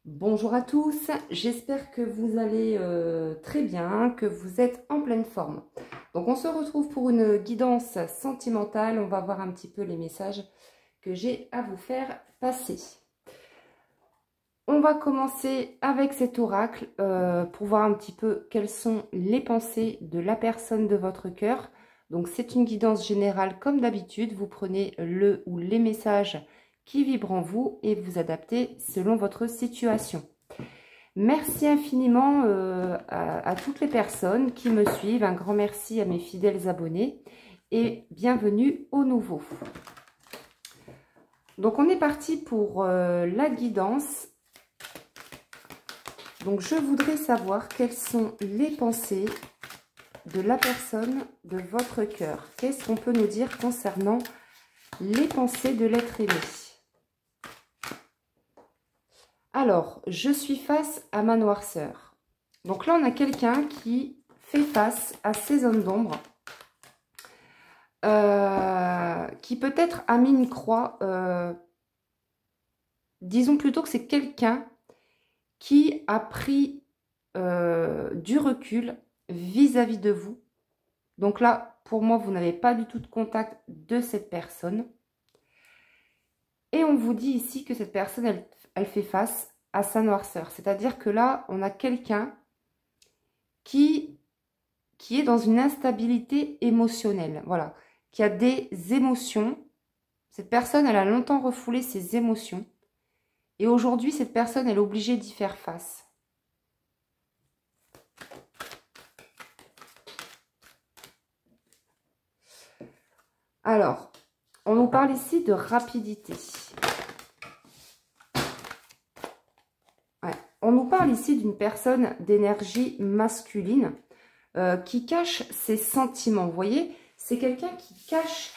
Bonjour à tous, j'espère que vous allez très bien, que vous êtes en pleine forme. Donc on se retrouve pour une guidance sentimentale, on va voir un petit peu les messages que j'ai à vous faire passer. On va commencer avec cet oracle pour voir un petit peu quelles sont les pensées de la personne de votre cœur. Donc c'est une guidance générale comme d'habitude, vous prenez le ou les messages qui vibrent en vous et vous adaptez selon votre situation. Merci infiniment à toutes les personnes qui me suivent. Un grand merci à mes fidèles abonnés et bienvenue aux nouveaux. Donc, on est parti pour la guidance. Donc, je voudrais savoir quelles sont les pensées de la personne de votre cœur. Qu'est-ce qu'on peut nous dire concernant les pensées de l'être aimé ? Alors, je suis face à ma noirceur. Donc là, on a quelqu'un qui fait face à ces zones d'ombre, qui peut-être a mis une croix. Disons plutôt que c'est quelqu'un qui a pris du recul vis-à-vis de vous. Donc là, pour moi, vous n'avez pas du tout de contact de cette personne. Et on vous dit ici que cette personne, elle fait face à sa noirceur. C'est-à-dire que là, on a quelqu'un qui est dans une instabilité émotionnelle. Voilà, qui a des émotions. Cette personne, elle a longtemps refoulé ses émotions. Et aujourd'hui, cette personne, elle est obligée d'y faire face. Alors, on nous parle ici de rapidité. Ouais. On nous parle ici d'une personne d'énergie masculine qui cache ses sentiments. Vous voyez, c'est quelqu'un qui cache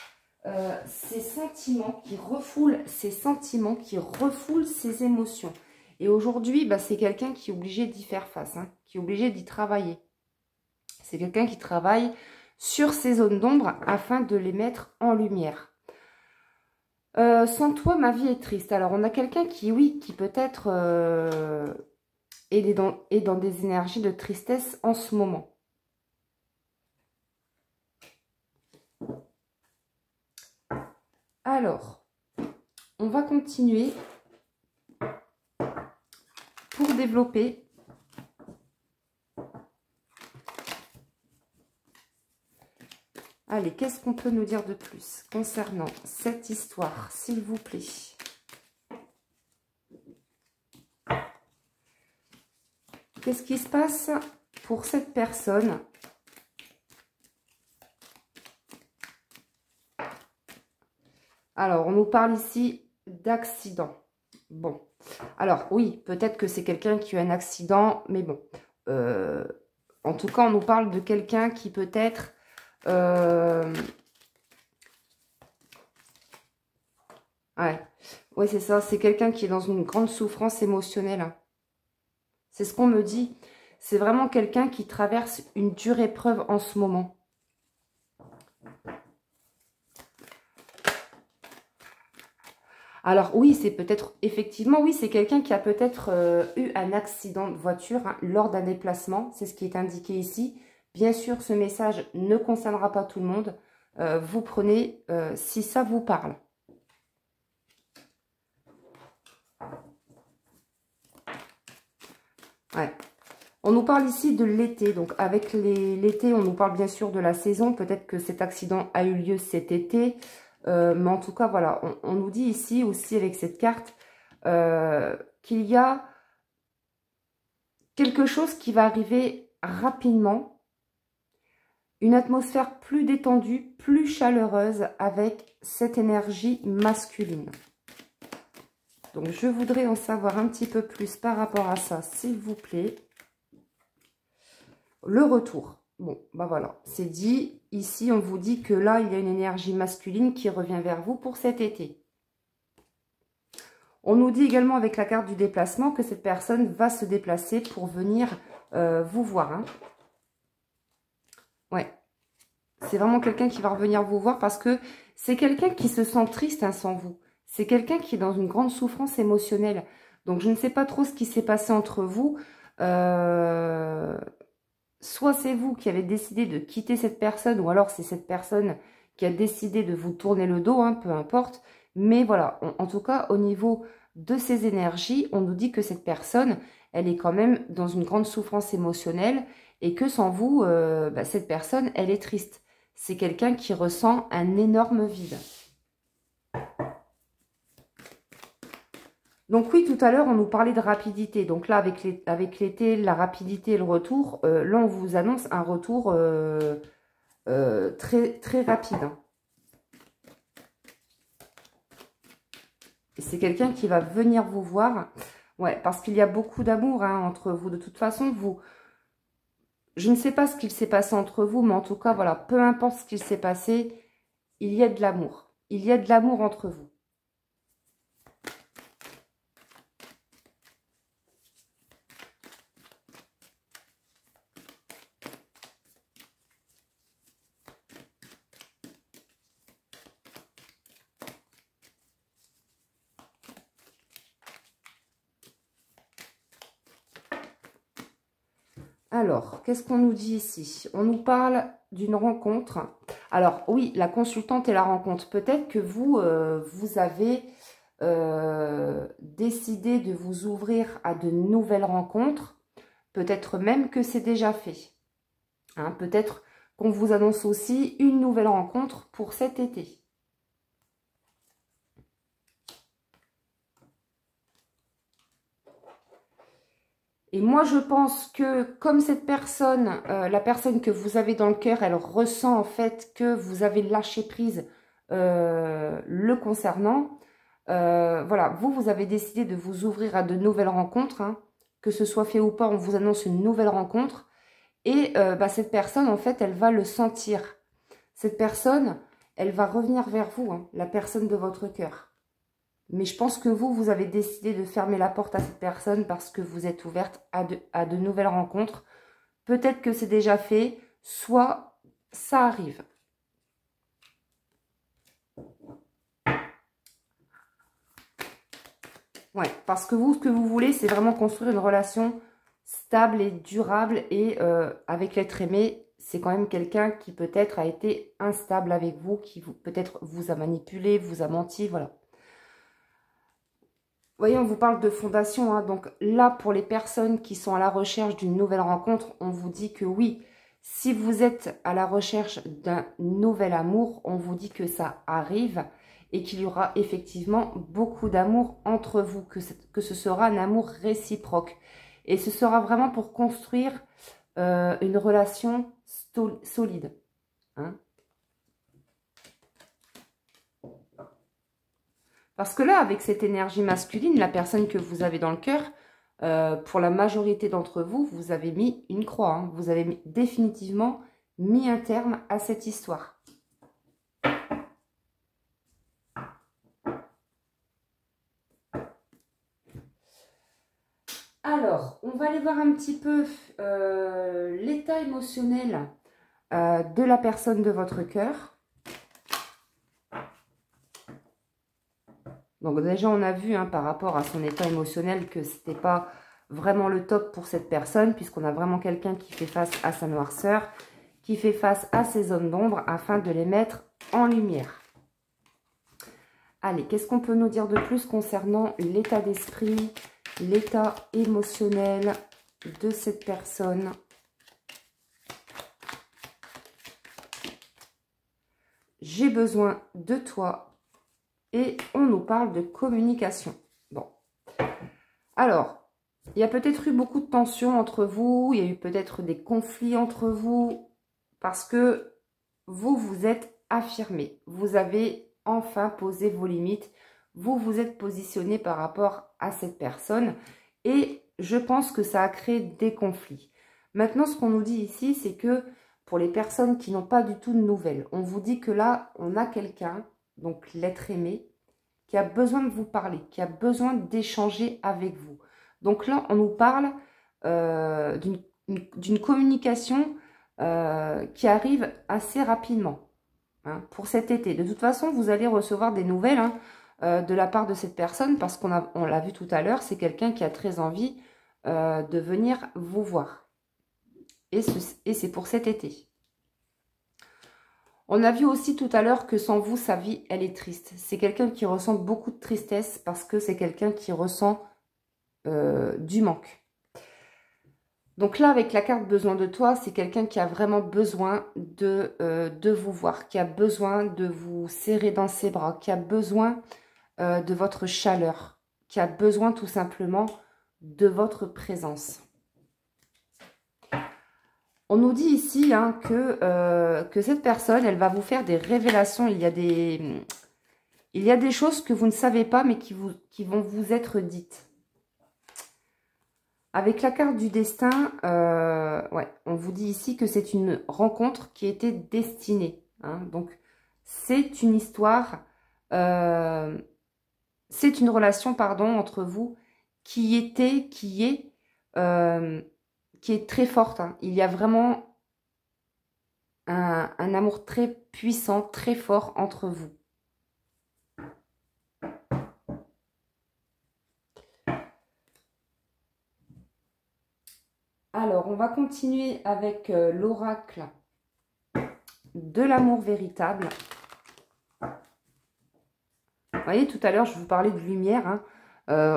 ses sentiments, qui refoule ses sentiments, qui refoule ses émotions. Et aujourd'hui, bah, c'est quelqu'un qui est obligé d'y faire face, hein, qui est obligé d'y travailler. C'est quelqu'un qui travaille sur ces zones d'ombre afin de les mettre en lumière. Sans toi, ma vie est triste. Alors, on a quelqu'un qui, oui, qui peut-être est dans des énergies de tristesse en ce moment. Alors, on va continuer pour développer. Allez, qu'est-ce qu'on peut nous dire de plus concernant cette histoire, s'il vous plaît? Qu'est-ce qui se passe pour cette personne? Alors, on nous parle ici d'accident. Bon, alors oui, peut-être que c'est quelqu'un qui a eu un accident, mais bon. En tout cas, on nous parle de quelqu'un qui peut-être... ouais, c'est ça. C'est quelqu'un qui est dans une grande souffrance émotionnelle. Hein. C'est ce qu'on me dit. C'est vraiment quelqu'un qui traverse une dure épreuve en ce moment. Alors oui, c'est peut-être, effectivement, oui, c'est quelqu'un qui a peut-être eu un accident de voiture hein, lors d'un déplacement. C'est ce qui est indiqué ici. Bien sûr, ce message ne concernera pas tout le monde. Vous prenez si ça vous parle. Ouais. On nous parle ici de l'été. Donc, avec l'été, on nous parle bien sûr de la saison. Peut-être que cet accident a eu lieu cet été. Mais en tout cas, voilà, on nous dit ici aussi avec cette carte qu'il y a quelque chose qui va arriver rapidement. Une atmosphère plus détendue, plus chaleureuse avec cette énergie masculine. Donc, je voudrais en savoir un petit peu plus par rapport à ça, s'il vous plaît. Le retour. Bon, bah voilà, c'est dit. Ici, on vous dit que là, il y a une énergie masculine qui revient vers vous pour cet été. On nous dit également avec la carte du déplacement que cette personne va se déplacer pour venir vous voir. Hein. Ouais. C'est vraiment quelqu'un qui va revenir vous voir parce que c'est quelqu'un qui se sent triste hein, sans vous. C'est quelqu'un qui est dans une grande souffrance émotionnelle. Donc, je ne sais pas trop ce qui s'est passé entre vous. Soit c'est vous qui avez décidé de quitter cette personne, ou alors c'est cette personne qui a décidé de vous tourner le dos, hein, peu importe. Mais voilà, en tout cas, au niveau de ces énergies, on nous dit que cette personne, elle est quand même dans une grande souffrance émotionnelle et que sans vous, bah, cette personne, elle est triste. C'est quelqu'un qui ressent un énorme vide. Donc oui, tout à l'heure, on nous parlait de rapidité. Donc là, avec l'été, la rapidité et le retour, là, on vous annonce un retour très, très rapide. Hein. C'est quelqu'un qui va venir vous voir. Ouais, parce qu'il y a beaucoup d'amour hein, entre vous. De toute façon, je ne sais pas ce qu'il s'est passé entre vous, mais en tout cas, voilà, peu importe ce qu'il s'est passé, il y a de l'amour. Il y a de l'amour entre vous. Alors, qu'est-ce qu'on nous dit ici? On nous parle d'une rencontre. Alors, oui, la consultante et la rencontre. Peut-être que vous, vous avez décidé de vous ouvrir à de nouvelles rencontres. Peut-être même que c'est déjà fait. Hein, peut-être qu'on vous annonce aussi une nouvelle rencontre pour cet été. Et moi, je pense que comme cette personne, la personne que vous avez dans le cœur, elle ressent en fait que vous avez lâché prise le concernant. Voilà, vous avez décidé de vous ouvrir à de nouvelles rencontres. Hein, que ce soit fait ou pas, on vous annonce une nouvelle rencontre. Et bah, cette personne, en fait, elle va le sentir. Cette personne, elle va revenir vers vous, hein, la personne de votre cœur. Mais je pense que vous avez décidé de fermer la porte à cette personne parce que vous êtes ouverte à de nouvelles rencontres. Peut-être que c'est déjà fait, soit ça arrive. Ouais, parce que vous, ce que vous voulez, c'est vraiment construire une relation stable et durable. Et avec l'être aimé, c'est quand même quelqu'un qui peut-être a été instable avec vous, qui peut-être vous a manipulé, vous a menti, voilà. Vous voyez, on vous parle de fondation, hein, donc là, pour les personnes qui sont à la recherche d'une nouvelle rencontre, on vous dit que oui, si vous êtes à la recherche d'un nouvel amour, on vous dit que ça arrive et qu'il y aura effectivement beaucoup d'amour entre vous, que ce sera un amour réciproque. Et ce sera vraiment pour construire une relation solide. Hein. Parce que là, avec cette énergie masculine, la personne que vous avez dans le cœur, pour la majorité d'entre vous, vous avez mis une croix. Hein. Vous avez définitivement mis un terme à cette histoire. Alors, on va aller voir un petit peu l'état émotionnel de la personne de votre cœur. Donc déjà, on a vu hein, par rapport à son état émotionnel que ce n'était pas vraiment le top pour cette personne, puisqu'on a vraiment quelqu'un qui fait face à sa noirceur, qui fait face à ses zones d'ombre afin de les mettre en lumière. Allez, qu'est-ce qu'on peut nous dire de plus concernant l'état d'esprit, l'état émotionnel de cette personne? J'ai besoin de toi. Et on nous parle de communication. Bon. Alors, il y a peut-être eu beaucoup de tensions entre vous. Il y a eu peut-être des conflits entre vous. Parce que vous vous êtes affirmé. Vous avez enfin posé vos limites. Vous vous êtes positionné par rapport à cette personne. Et je pense que ça a créé des conflits. Maintenant, ce qu'on nous dit ici, c'est que pour les personnes qui n'ont pas du tout de nouvelles, on vous dit que là, on a quelqu'un... donc l'être aimé, qui a besoin de vous parler, qui a besoin d'échanger avec vous. Donc là, on nous parle d'une communication qui arrive assez rapidement hein, pour cet été. De toute façon, vous allez recevoir des nouvelles. Hein, de la part de cette personne, parce on l'a vu tout à l'heure, c'est quelqu'un qui a très envie de venir vous voir. Et c'est pour cet été. On a vu aussi tout à l'heure que sans vous, sa vie, elle est triste. C'est quelqu'un qui ressent beaucoup de tristesse parce que c'est quelqu'un qui ressent du manque. Donc là, avec la carte besoin de toi, c'est quelqu'un qui a vraiment besoin de vous voir, qui a besoin de vous serrer dans ses bras, qui a besoin de votre chaleur, qui a besoin tout simplement de votre présence. On nous dit ici hein, que cette personne, elle va vous faire des révélations. Il y a des choses que vous ne savez pas, mais qui vont vous être dites. Avec la carte du destin, ouais, on vous dit ici que c'est une rencontre qui était destinée. Hein, donc, c'est une histoire, c'est une relation, pardon, entre vous qui est très forte. Hein. Il y a vraiment un amour très puissant, très fort entre vous. Alors, on va continuer avec l'oracle de l'amour véritable. Vous voyez, tout à l'heure, je vous parlais de lumière. Hein.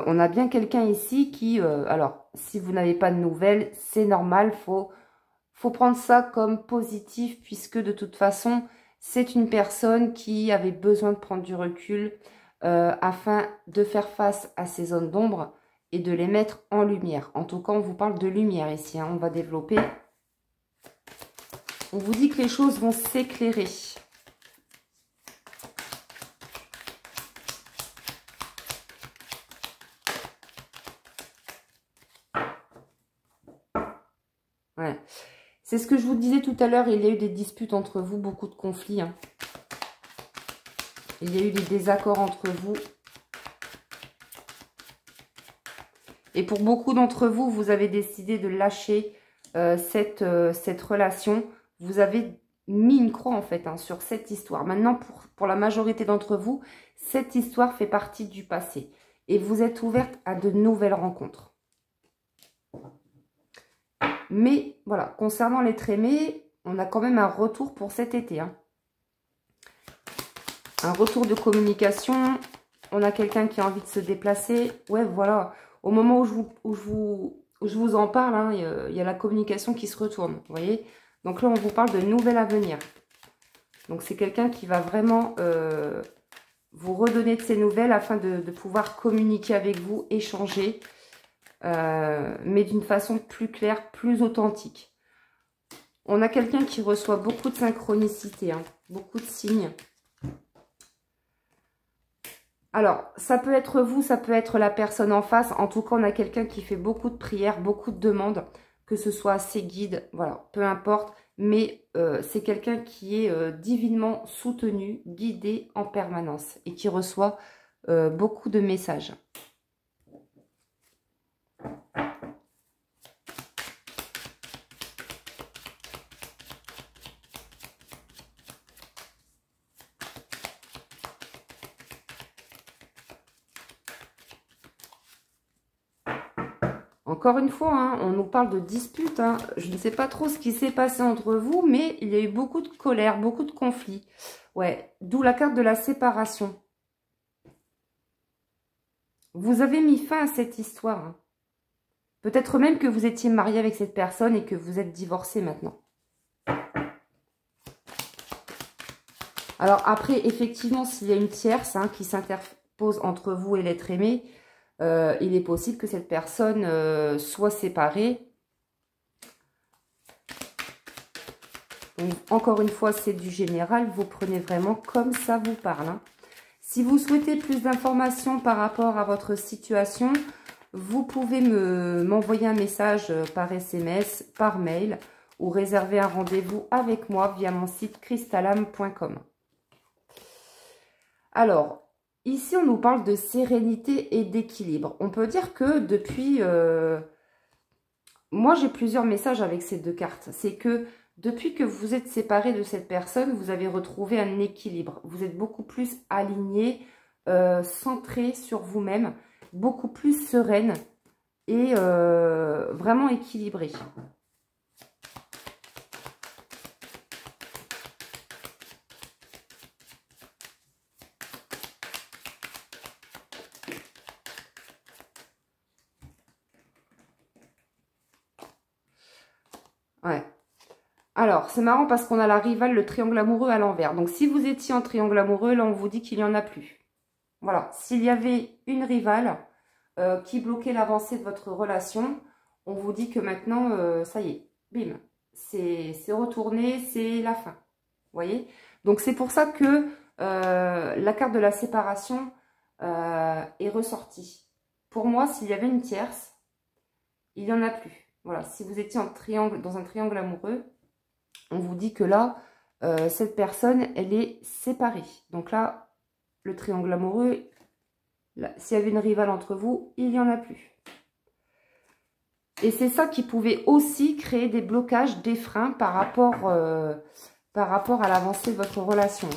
On a bien quelqu'un ici qui... alors, si vous n'avez pas de nouvelles, c'est normal. Faut prendre ça comme positif, puisque de toute façon, c'est une personne qui avait besoin de prendre du recul afin de faire face à ces zones d'ombre et de les mettre en lumière. En tout cas, on vous parle de lumière ici. Hein. On va développer. On vous dit que les choses vont s'éclairer. Ouais. C'est ce que je vous disais tout à l'heure. Il y a eu des disputes entre vous, beaucoup de conflits. Hein. Il y a eu des désaccords entre vous. Et pour beaucoup d'entre vous, vous avez décidé de lâcher cette relation. Vous avez mis une croix en fait hein, sur cette histoire. Maintenant, pour la majorité d'entre vous, cette histoire fait partie du passé. Et vous êtes ouverte à de nouvelles rencontres. Mais voilà, concernant l'être aimé, on a quand même un retour pour cet été. Hein. Un retour de communication. On a quelqu'un qui a envie de se déplacer. Ouais, voilà. Au moment où je vous en parle, hein, il y a la communication qui se retourne. Vous voyez? Donc là, on vous parle de nouvelles à venir. Donc c'est quelqu'un qui va vraiment vous redonner de ses nouvelles afin de pouvoir communiquer avec vous, échanger. Mais d'une façon plus claire, plus authentique. On a quelqu'un qui reçoit beaucoup de synchronicité, hein, beaucoup de signes. Alors, ça peut être vous, ça peut être la personne en face. En tout cas, on a quelqu'un qui fait beaucoup de prières, beaucoup de demandes, que ce soit ses guides, voilà, peu importe. Mais c'est quelqu'un qui est divinement soutenu, guidé en permanence et qui reçoit beaucoup de messages. Encore une fois, hein, on nous parle de disputes. Hein. Je ne sais pas trop ce qui s'est passé entre vous, mais il y a eu beaucoup de colère, beaucoup de conflits. Ouais, d'où la carte de la séparation. Vous avez mis fin à cette histoire. Hein. Peut-être même que vous étiez marié avec cette personne et que vous êtes divorcé maintenant. Alors après, effectivement, s'il y a une tierce hein, qui s'interpose entre vous et l'être aimé, il est possible que cette personne soit séparée. Donc, encore une fois, c'est du général. Vous prenez vraiment comme ça vous parle. Hein. Si vous souhaitez plus d'informations par rapport à votre situation, vous pouvez m'envoyer un message par SMS, par mail ou réserver un rendez-vous avec moi via mon site crystalame.com. Alors, ici, on nous parle de sérénité et d'équilibre. On peut dire que depuis... moi, j'ai plusieurs messages avec ces deux cartes. C'est que depuis que vous êtes séparé de cette personne, vous avez retrouvé un équilibre. Vous êtes beaucoup plus aligné. centrée sur vous-même, beaucoup plus sereine et vraiment équilibrée. Ouais. Alors, c'est marrant parce qu'on a la rivale, le triangle amoureux à l'envers. Donc, si vous étiez en triangle amoureux, là, on vous dit qu'il n'y en a plus. Voilà. S'il y avait une rivale qui bloquait l'avancée de votre relation, on vous dit que maintenant, ça y est, bim, c'est retourné, c'est la fin. Vous voyez? Donc, c'est pour ça que la carte de la séparation est ressortie. Pour moi, s'il y avait une tierce, il n'y en a plus. Voilà, si vous étiez en triangle, dans un triangle amoureux, on vous dit que là, cette personne, elle est séparée. Donc là, le triangle amoureux, s'il y avait une rivale entre vous, il n'y en a plus. Et c'est ça qui pouvait aussi créer des blocages, des freins par rapport à l'avancée de votre relation.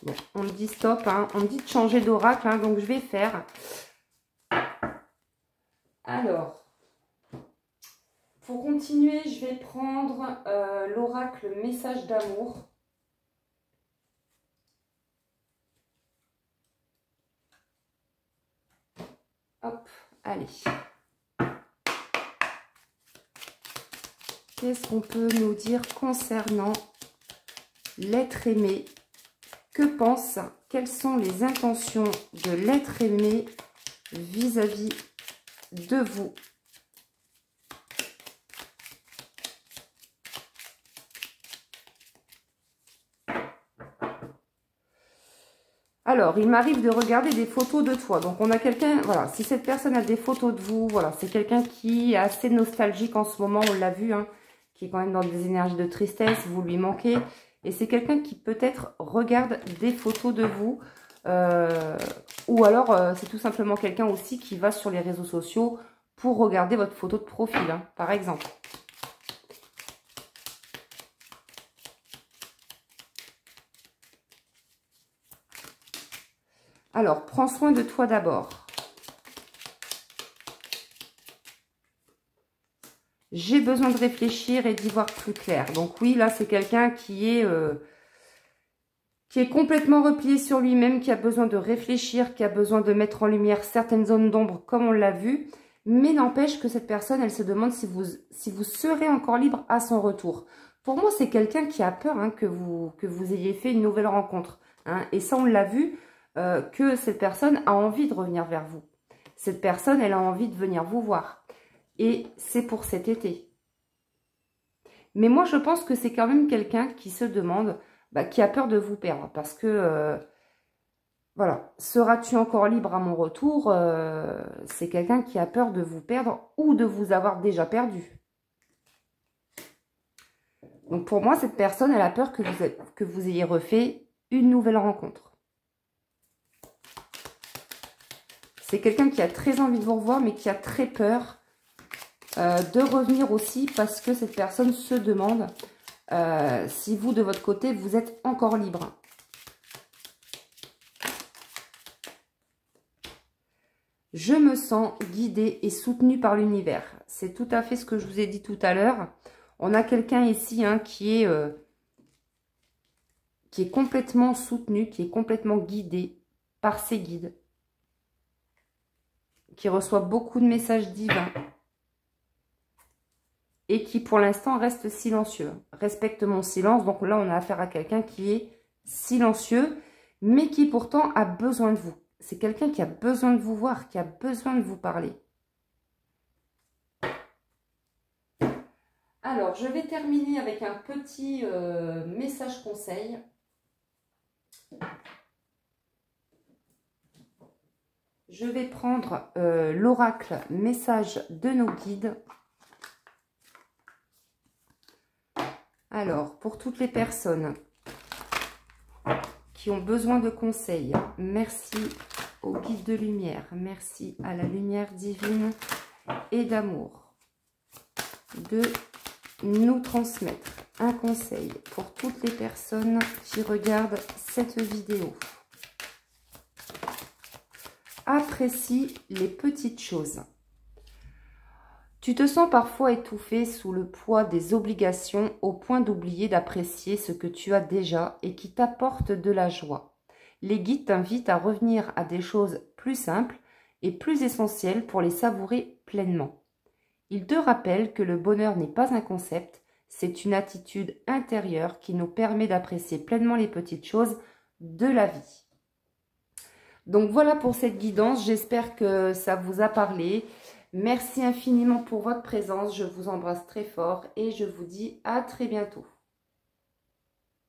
Bon, on me dit stop, hein. On me dit de changer d'oracle, hein, donc je vais faire. Alors, pour continuer, je vais prendre l'oracle message d'amour. Hop, allez. Qu'est-ce qu'on peut nous dire concernant l'être aimé? Que pense, quelles sont les intentions de l'être aimé vis-à-vis de vous? Alors, il m'arrive de regarder des photos de toi. Donc, on a quelqu'un, voilà, si cette personne a des photos de vous, voilà, c'est quelqu'un qui est assez nostalgique en ce moment, on l'a vu, hein, qui est quand même dans des énergies de tristesse, vous lui manquez. Et c'est quelqu'un qui peut-être regarde des photos de vous. Ou alors, c'est tout simplement quelqu'un aussi qui va sur les réseaux sociaux pour regarder votre photo de profil, hein, par exemple. Alors, prends soin de toi d'abord. J'ai besoin de réfléchir et d'y voir plus clair. Donc oui, là, c'est quelqu'un qui est complètement replié sur lui-même, qui a besoin de réfléchir, qui a besoin de mettre en lumière certaines zones d'ombre, comme on l'a vu. Mais n'empêche que cette personne, elle se demande si vous serez encore libre à son retour. Pour moi, c'est quelqu'un qui a peur, hein, que vous ayez fait une nouvelle rencontre. Hein. Et ça, on l'a vu, que cette personne a envie de revenir vers vous. Cette personne, elle a envie de venir vous voir. Et c'est pour cet été. Mais moi, je pense que c'est quand même quelqu'un qui se demande, qui a peur de vous perdre. Parce que, voilà, seras-tu encore libre à mon retour? C'est quelqu'un qui a peur de vous perdre ou de vous avoir déjà perdu. Donc pour moi, cette personne, elle a peur que vous ayez refait une nouvelle rencontre. C'est quelqu'un qui a très envie de vous revoir, mais qui a très peur de revenir aussi parce que cette personne se demande si vous, de votre côté, vous êtes encore libre. Je me sens guidée et soutenue par l'univers. C'est tout à fait ce que je vous ai dit tout à l'heure. On a quelqu'un ici, hein, qui est complètement soutenu, qui est complètement guidé par ses guides, qui reçoit beaucoup de messages divins et qui, pour l'instant, reste silencieux. Respecte mon silence. Donc là, on a affaire à quelqu'un qui est silencieux, mais qui pourtant a besoin de vous. C'est quelqu'un qui a besoin de vous voir, qui a besoin de vous parler. Alors, je vais terminer avec un petit message conseil. Je vais prendre l'oracle message de nos guides. Alors, pour toutes les personnes qui ont besoin de conseils. Merci au guide de lumière. Merci à la lumière divine et d'amour de nous transmettre un conseil pour toutes les personnes qui regardent cette vidéo. Apprécie les petites choses. Tu te sens parfois étouffé sous le poids des obligations au point d'oublier d'apprécier ce que tu as déjà et qui t'apporte de la joie. Les guides t'invitent à revenir à des choses plus simples et plus essentielles pour les savourer pleinement. Ils te rappellent que le bonheur n'est pas un concept, c'est une attitude intérieure qui nous permet d'apprécier pleinement les petites choses de la vie. Donc voilà pour cette guidance, j'espère que ça vous a parlé. Merci infiniment pour votre présence, je vous embrasse très fort et je vous dis à très bientôt.